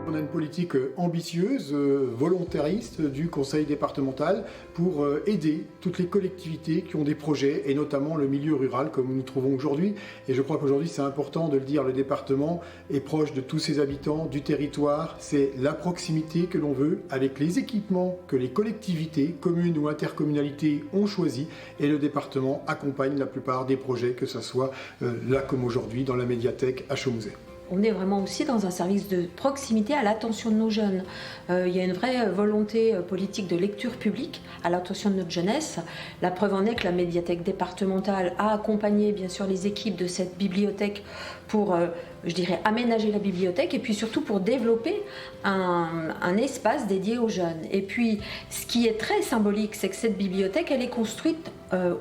On a une politique ambitieuse, volontariste du conseil départemental pour aider toutes les collectivités qui ont des projets et notamment le milieu rural comme nous nous trouvons aujourd'hui. Et je crois qu'aujourd'hui c'est important de le dire, le département est proche de tous ses habitants, du territoire. C'est la proximité que l'on veut avec les équipements que les collectivités, communes ou intercommunalités ont choisis et le département accompagne la plupart des projets, que ce soit là comme aujourd'hui dans la médiathèque à Chaumouset. On est vraiment aussi dans un service de proximité à l'attention de nos jeunes. Il y a une vraie volonté politique de lecture publique à l'attention de notre jeunesse. La preuve en est que la médiathèque départementale a accompagné bien sûr les équipes de cette bibliothèque pour, je dirais, aménager la bibliothèque et puis surtout pour développer un espace dédié aux jeunes. Et puis, ce qui est très symbolique, c'est que cette bibliothèque, elle est construite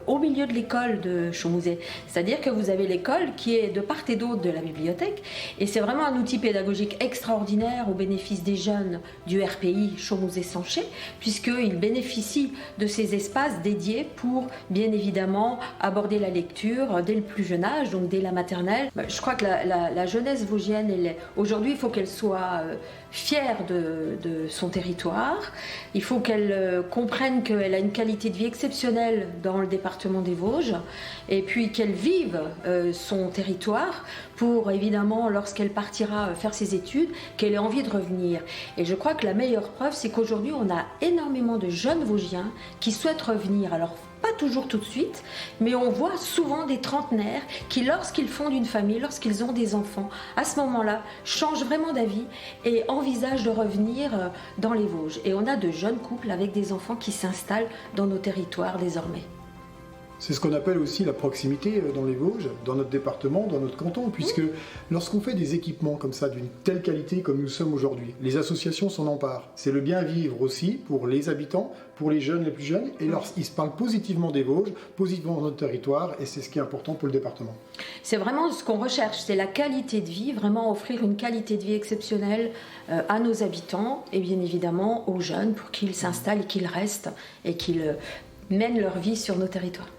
au milieu de l'école de Chaumouset. C'est-à-dire que vous avez l'école qui est de part et d'autre de la bibliothèque et c'est vraiment un outil pédagogique extraordinaire au bénéfice des jeunes du RPI Chaumouset-Sanché puisqu'ils bénéficient de ces espaces dédiés pour bien évidemment aborder la lecture dès le plus jeune âge, donc dès la maternelle. Je crois que la jeunesse vosgienne, aujourd'hui, il faut qu'elle soit fière de son territoire. Il faut qu'elle comprenne qu'elle a une qualité de vie exceptionnelle dans le département des Vosges et puis qu'elle vive son territoire pour évidemment lorsqu'elle partira faire ses études qu'elle ait envie de revenir. Et je crois que la meilleure preuve c'est qu'aujourd'hui on a énormément de jeunes Vosgiens qui souhaitent revenir. Alors pas toujours tout de suite, mais on voit souvent des trentenaires qui, lorsqu'ils fondent une famille, lorsqu'ils ont des enfants, à ce moment-là, changent vraiment d'avis et envisagent de revenir dans les Vosges. Et on a de jeunes couples avec des enfants qui s'installent dans nos territoires désormais. C'est ce qu'on appelle aussi la proximité dans les Vosges, dans notre département, dans notre canton, puisque lorsqu'on fait des équipements comme ça, d'une telle qualité comme nous sommes aujourd'hui, les associations s'en emparent. C'est le bien vivre aussi pour les habitants, pour les jeunes les plus jeunes, et lorsqu'ils se parlent positivement des Vosges, positivement de notre territoire, et c'est ce qui est important pour le département. C'est vraiment ce qu'on recherche, c'est la qualité de vie, vraiment offrir une qualité de vie exceptionnelle à nos habitants, et bien évidemment aux jeunes, pour qu'ils s'installent et qu'ils restent, et qu'ils mènent leur vie sur nos territoires.